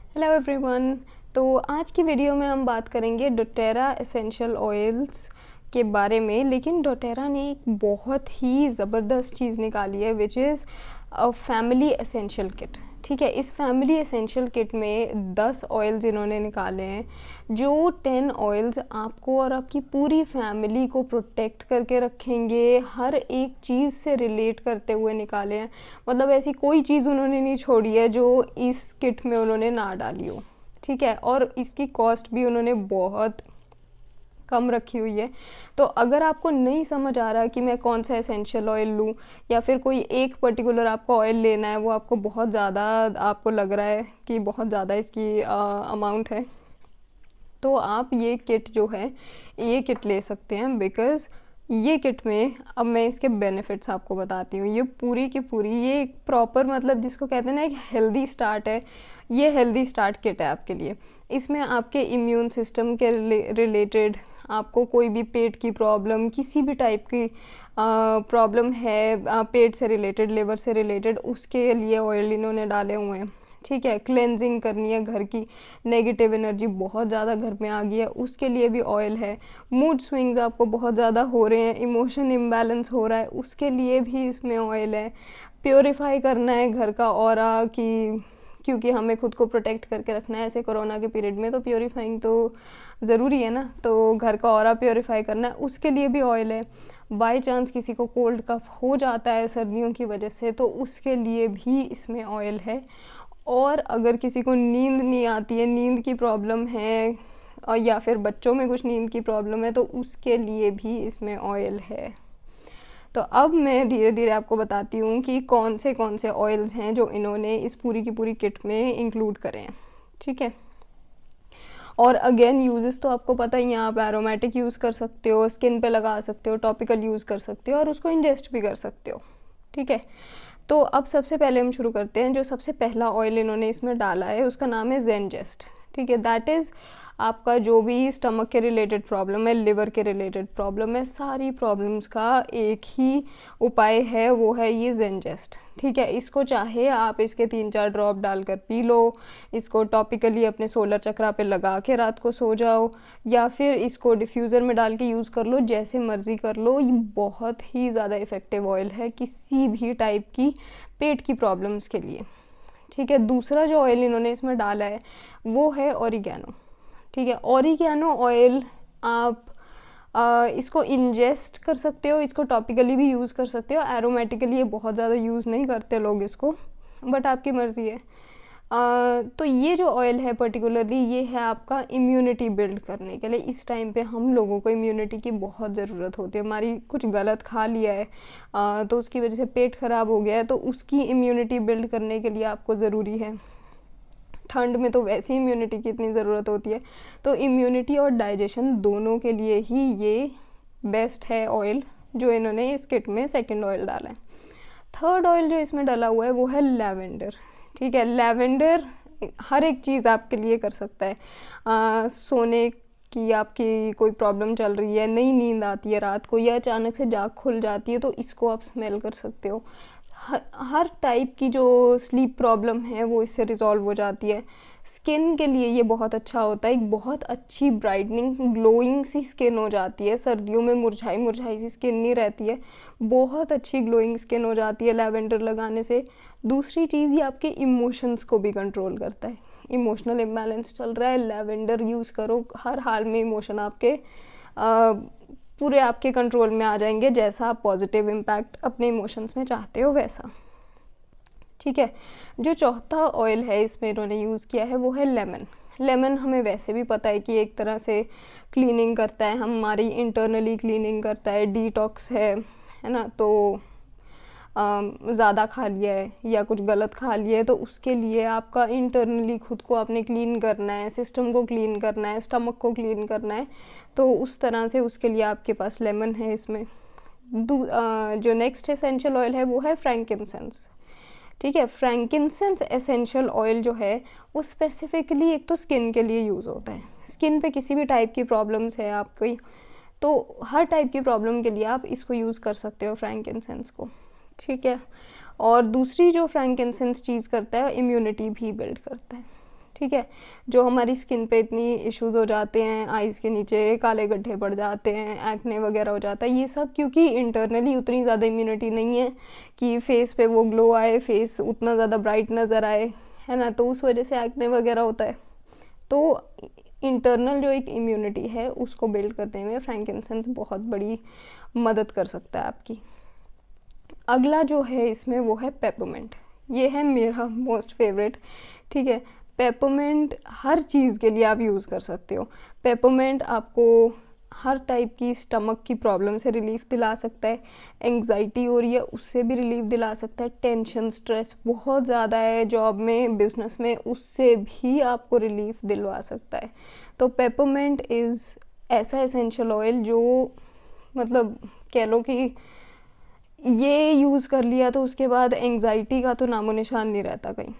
Hello everyone. तो आज की वीडियो में हम बात करेंगे डोटेरा एसेंशियल ऑयल्स के बारे में। लेकिन डोटेरा ने एक बहुत ही ज़बरदस्त चीज़ निकाली है which is a family essential kit. ठीक है, इस फैमिली एसेंशियल किट में 10 ऑयल्स इन्होंने निकाले हैं जो 10 ऑयल्स आपको और आपकी पूरी फैमिली को प्रोटेक्ट करके रखेंगे। हर एक चीज़ से रिलेट करते हुए निकाले हैं, मतलब ऐसी कोई चीज़ उन्होंने नहीं छोड़ी है जो इस किट में उन्होंने ना डाली हो। ठीक है, और इसकी कॉस्ट भी उन्होंने बहुत कम रखी हुई है। तो अगर आपको नहीं समझ आ रहा कि मैं कौन सा एसेंशियल ऑयल लूँ या फिर कोई एक पर्टिकुलर आपको ऑयल लेना है, वो आपको बहुत ज़्यादा आपको लग रहा है कि बहुत ज़्यादा इसकी अमाउंट है, तो आप ये किट जो है ये किट ले सकते हैं। बिकॉज़ ये किट में अब मैं इसके बेनिफिट्स आपको बताती हूँ। ये पूरी की पूरी ये एक प्रॉपर, मतलब जिसको कहते हैं ना, एक हेल्दी स्टार्ट है। ये हेल्दी स्टार्ट किट है आपके लिए। इसमें आपके इम्यून सिस्टम के रिलेटेड, आपको कोई भी पेट की प्रॉब्लम, किसी भी टाइप की प्रॉब्लम है पेट से रिलेटेड, लिवर से रिलेटेड, उसके लिए ऑयल इन्होंने डाले हुए हैं। ठीक है, क्लेंजिंग करनी है, घर की नेगेटिव एनर्जी बहुत ज़्यादा घर में आ गई है, उसके लिए भी ऑयल है। मूड स्विंग्स आपको बहुत ज़्यादा हो रहे हैं, इमोशन इम्बैलेंस हो रहा है, उसके लिए भी इसमें ऑयल है। प्योरीफाई करना है घर का ऑरा की, क्योंकि हमें खुद को प्रोटेक्ट करके रखना है ऐसे कोरोना के पीरियड में, तो प्योरीफाइंग तो ज़रूरी है ना। तो घर का ऑरा प्योरीफाई करना है, उसके लिए भी ऑयल है। बाय चांस किसी को कोल्ड कफ हो जाता है सर्दियों की वजह से, तो उसके लिए भी इसमें ऑयल है। और अगर किसी को नींद नहीं आती है, नींद की प्रॉब्लम है, और या फिर बच्चों में कुछ नींद की प्रॉब्लम है, तो उसके लिए भी इसमें ऑयल है। तो अब मैं धीरे धीरे आपको बताती हूँ कि कौन से ऑयल्स हैं जो इन्होंने इस पूरी की पूरी किट में इंक्लूड करे हैं। ठीक है, और अगेन यूजेस तो आपको पता ही है, आप एरोमेटिक यूज़ कर सकते हो, स्किन पे लगा सकते हो, टॉपिकल यूज़ कर सकते हो, और उसको इंजेस्ट भी कर सकते हो। ठीक है, तो अब सबसे पहले हम शुरू करते हैं। जो सबसे पहला ऑयल इन्होंने इसमें डाला है उसका नाम है जेनजेस्ट। ठीक है, दैट इज़ आपका जो भी स्टमक के रिलेटेड प्रॉब्लम है, लिवर के रिलेटेड प्रॉब्लम है, सारी प्रॉब्लम्स का एक ही उपाय है, वो है ये जेनजेस्ट। ठीक है, इसको चाहे आप इसके 3-4 ड्रॉप डालकर पी लो, इसको टॉपिकली अपने सोलर चक्रा पे लगा के रात को सो जाओ, या फिर इसको डिफ्यूज़र में डाल के यूज़ कर लो, जैसे मर्ज़ी कर लो। ये बहुत ही ज़्यादा इफ़ेक्टिव ऑयल है किसी भी टाइप की पेट की प्रॉब्लम्स के लिए। ठीक है, दूसरा जो ऑयल इन्होंने इसमें डाला है वो है ऑरिगेनो। ठीक है, ऑरिगेनो ऑयल आप इसको इंजेस्ट कर सकते हो, इसको टॉपिकली भी यूज़ कर सकते हो। एरोमेटिकली ये बहुत ज़्यादा यूज़ नहीं करते लोग इसको, बट आपकी मर्ज़ी है। तो ये जो ऑयल है पर्टिकुलरली, ये है आपका इम्यूनिटी बिल्ड करने के लिए। इस टाइम पे हम लोगों को इम्यूनिटी की बहुत ज़रूरत होती है। हमारी कुछ गलत खा लिया है तो उसकी वजह से पेट ख़राब हो गया है, तो उसकी इम्यूनिटी बिल्ड करने के लिए आपको ज़रूरी है। ठंड में तो वैसी इम्यूनिटी की इतनी ज़रूरत होती है, तो इम्यूनिटी और डाइजेशन दोनों के लिए ही ये बेस्ट है ऑयल जो इन्होंने इस किट में सेकंड ऑयल डाला है। थर्ड ऑयल जो इसमें डाला हुआ है वो है लैवेंडर। ठीक है, लैवेंडर हर एक चीज़ आपके लिए कर सकता है। सोने की आपकी कोई प्रॉब्लम चल रही है, नई नींद आती है रात को, या अचानक से जाग खुल जाती है, तो इसको आप स्मेल कर सकते हो। हर टाइप की जो स्लीप प्रॉब्लम है वो इससे रिजॉल्व हो जाती है। स्किन के लिए ये बहुत अच्छा होता है, एक बहुत अच्छी ब्राइटनिंग ग्लोइंग सी स्किन हो जाती है। सर्दियों में मुरझाई मुरझाई सी स्किन नहीं रहती है, बहुत अच्छी ग्लोइंग स्किन हो जाती है लैवेंडर लगाने से। दूसरी चीज़, ये आपके इमोशंस को भी कंट्रोल करता है। इमोशनल इम्बैलेंस चल रहा है, लैवेंडर यूज़ करो, हर हाल में इमोशन आपके पूरे आपके कंट्रोल में आ जाएंगे, जैसा आप पॉजिटिव इम्पैक्ट अपने इमोशंस में चाहते हो वैसा। ठीक है, जो चौथा ऑयल है इसमें इन्होंने यूज़ किया है वो है लेमन। लेमन हमें वैसे भी पता है कि एक तरह से क्लीनिंग करता है, हमारी इंटरनली क्लीनिंग करता है, डिटॉक्स है ना। तो ज़्यादा खा लिया है या कुछ गलत खा लिया है, तो उसके लिए आपका इंटरनली खुद को आपने क्लीन करना है, सिस्टम को क्लीन करना है, स्टमक को क्लीन करना है, तो उस तरह से उसके लिए आपके पास लेमन है इसमें। जो नेक्स्ट एसेंशियल ऑयल है वो है फ्रैंकिनसेंस। ठीक है, फ्रैंकिनसेंस एसेंशियल ऑयल जो है वो स्पेसिफिकली एक तो स्किन के लिए यूज़ होता है। स्किन पे किसी भी टाइप की प्रॉब्लम्स है आपकी, तो हर टाइप की प्रॉब्लम के लिए आप इसको यूज़ कर सकते हो, फ्रैंकिनसेंस को। ठीक है, और दूसरी जो फ्रैंकिनसेंस चीज़ करता है, इम्यूनिटी भी बिल्ड करता है। ठीक है, जो हमारी स्किन पे इतनी इश्यूज हो जाते हैं, आइज़ के नीचे काले गड्ढे पड़ जाते हैं, एक्ने वगैरह हो जाता है, ये सब क्योंकि इंटरनली उतनी ज़्यादा इम्यूनिटी नहीं है कि फेस पे वो ग्लो आए, फेस उतना ज़्यादा ब्राइट नज़र आए, है ना, तो उस वजह से एक्ने वगैरह होता है। तो इंटरनल जो एक इम्यूनिटी है उसको बिल्ड करने में फ्रैंकिनसेंस बहुत बड़ी मदद कर सकता है आपकी। अगला जो है इसमें वो है पेपरमिंट। ये है मेरा मोस्ट फेवरेट, ठीक है। पेपरमिंट हर चीज़ के लिए आप यूज़ कर सकते हो। पेपरमिंट आपको हर टाइप की स्टमक की प्रॉब्लम से रिलीफ दिला सकता है, एंग्जाइटी हो रही है उससे भी रिलीफ दिला सकता है, टेंशन स्ट्रेस बहुत ज़्यादा है जॉब में बिजनेस में उससे भी आपको रिलीफ दिलवा सकता है। तो पेपरमिंट इज़ ऐसा एसेंशियल ऑयल जो मतलब कह लो कि ये यूज़ कर लिया तो उसके बाद एंग्जाइटी का तो नामो निशान नहीं रहता कहीं।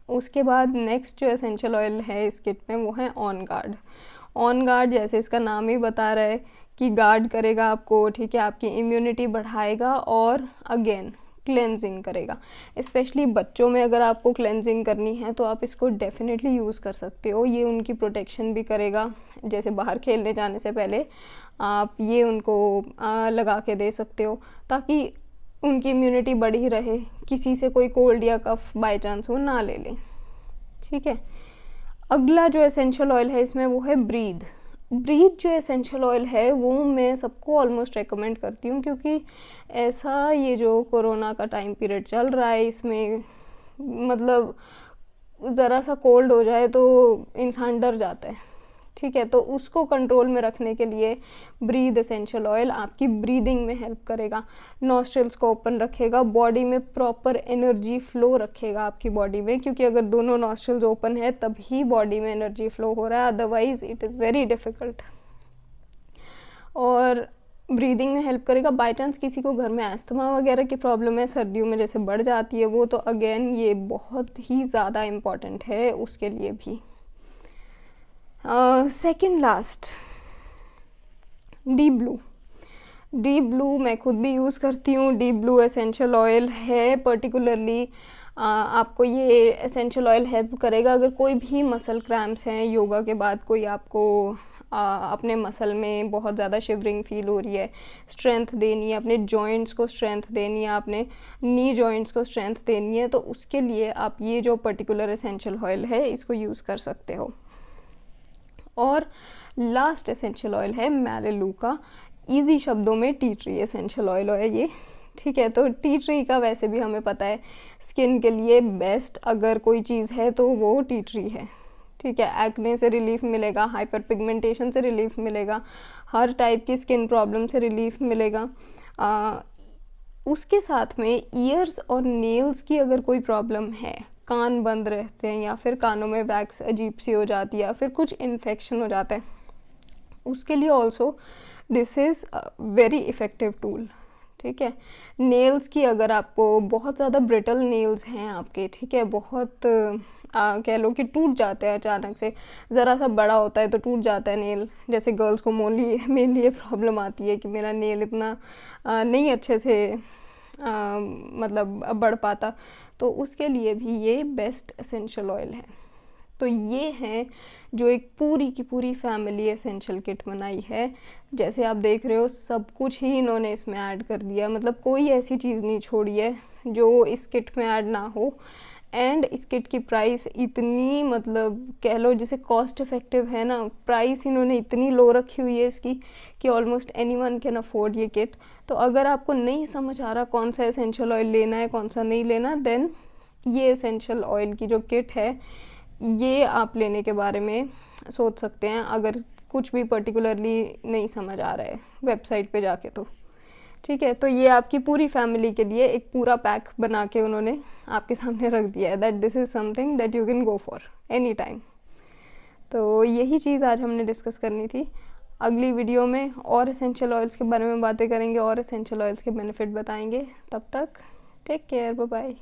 उसके बाद नेक्स्ट जो एसेंशियल ऑयल है इस किट में वो है ऑन गार्ड। ऑन गार्ड जैसे इसका नाम ही बता रहा है कि गार्ड करेगा आपको, ठीक है, आपकी इम्यूनिटी बढ़ाएगा और अगेन क्लेंजिंग करेगा। स्पेशली बच्चों में अगर आपको क्लेंजिंग करनी है तो आप इसको डेफिनेटली यूज़ कर सकते हो। ये उनकी प्रोटेक्शन भी करेगा, जैसे बाहर खेलने जाने से पहले आप ये उनको लगा के दे सकते हो ताकि उनकी इम्यूनिटी बढ़ी रहे, किसी से कोई कोल्ड या कफ बाय चांस वो ना ले लें, ठीक है। अगला जो एसेंशियल ऑयल है इसमें वो है ब्रीद। ब्रीद जो एसेंशियल ऑयल है वो मैं सबको ऑलमोस्ट रेकमेंड करती हूँ क्योंकि ऐसा ये जो कोरोना का टाइम पीरियड चल रहा है इसमें मतलब ज़रा सा कोल्ड हो जाए तो इंसान डर जाता है, ठीक है। तो उसको कंट्रोल में रखने के लिए ब्रीद एसेंशियल ऑयल आपकी ब्रीदिंग में हेल्प करेगा, नॉस्ट्रल्स को ओपन रखेगा, बॉडी में प्रॉपर एनर्जी फ्लो रखेगा आपकी बॉडी में, क्योंकि अगर दोनों नॉस्ट्रल्स ओपन है तभी बॉडी में एनर्जी फ्लो हो रहा है, otherwise it is very difficult. और ब्रीदिंग में हेल्प करेगा। बाय चांस किसी को घर में अस्थमा वगैरह की प्रॉब्लम है, सर्दियों में जैसे बढ़ जाती है वो, तो अगेन ये बहुत ही ज़्यादा इम्पॉर्टेंट है उसके लिए भी। Second last deep blue. Deep blue मैं खुद भी यूज़ करती हूँ। डीप ब्लू एसेंशियल ऑयल है, पर्टिकुलरली आपको ये एसेंशियल ऑयल हेल्प करेगा अगर कोई भी मसल क्रैम्प्स हैं, योगा के बाद कोई आपको अपने मसल में बहुत ज़्यादा शिवरिंग फील हो रही है, स्ट्रेंथ देनी है, अपने जॉइंट्स को स्ट्रेंथ देनी है, आपने नी जॉइंट्स को स्ट्रेंथ देनी है, तो उसके लिए आप ये जो पर्टिकुलर एसेंशियल ऑयल है इसको यूज़ कर सकते हो। और लास्ट एसेंशियल ऑयल है मैलेलू का, इजी शब्दों में टी ट्री एसेंशियल ऑयल है ये, ठीक है। तो टी ट्री का वैसे भी हमें पता है स्किन के लिए बेस्ट अगर कोई चीज़ है तो वो टी ट्री है, ठीक है। एक्ने से रिलीफ मिलेगा, हाइपर पिगमेंटेशन से रिलीफ मिलेगा, हर टाइप की स्किन प्रॉब्लम से रिलीफ मिलेगा। उसके साथ में ईयर्स और नेल्स की अगर कोई प्रॉब्लम है, कान बंद रहते हैं या फिर कानों में वैक्स अजीब सी हो जाती है या फिर कुछ इन्फेक्शन हो जाता है, उसके लिए also this is very effective tool, ठीक है। नेल्स की अगर आपको बहुत ज़्यादा ब्रिटल नेल्स हैं आपके, ठीक है, बहुत कह लो कि टूट जाते हैं अचानक से, ज़रा सा बड़ा होता है तो टूट जाता है नेल, जैसे गर्ल्स को मेनली ये प्रॉब्लम आती है कि मेरा नेल इतना नहीं अच्छे से मतलब बढ़ पाता, तो उसके लिए भी ये बेस्ट एसेंशियल ऑयल है। तो ये है जो एक पूरी की पूरी फैमिली एसेंशियल किट बनाई है। जैसे आप देख रहे हो सब कुछ ही इन्होंने इसमें ऐड कर दिया, मतलब कोई ऐसी चीज़ नहीं छोड़ी है जो इस किट में ऐड ना हो। एंड इस किट की प्राइस इतनी मतलब कह लो जिसे कॉस्ट इफ़ेक्टिव है ना, प्राइस इन्होंने इतनी लो रखी हुई है इसकी कि ऑलमोस्ट एनीवन कैन अफोर्ड ये किट। तो अगर आपको नहीं समझ आ रहा कौन सा एसेंशियल ऑयल लेना है कौन सा नहीं लेना, देन ये एसेंशियल ऑयल की जो किट है ये आप लेने के बारे में सोच सकते हैं अगर कुछ भी पर्टिकुलरली नहीं समझ आ रहा है वेबसाइट पे जाके, तो ठीक है। तो ये आपकी पूरी फैमिली के लिए एक पूरा पैक बना के उन्होंने आपके सामने रख दिया है, that this is something that you can go for any time. तो यही चीज़ आज हमने डिस्कस करनी थी। अगली वीडियो में और एसेंशियल ऑयल्स के बारे में बातें करेंगे और एसेंशियल ऑयल्स के बेनिफिट बताएंगे। तब तक टेक केयर, बाय बाय।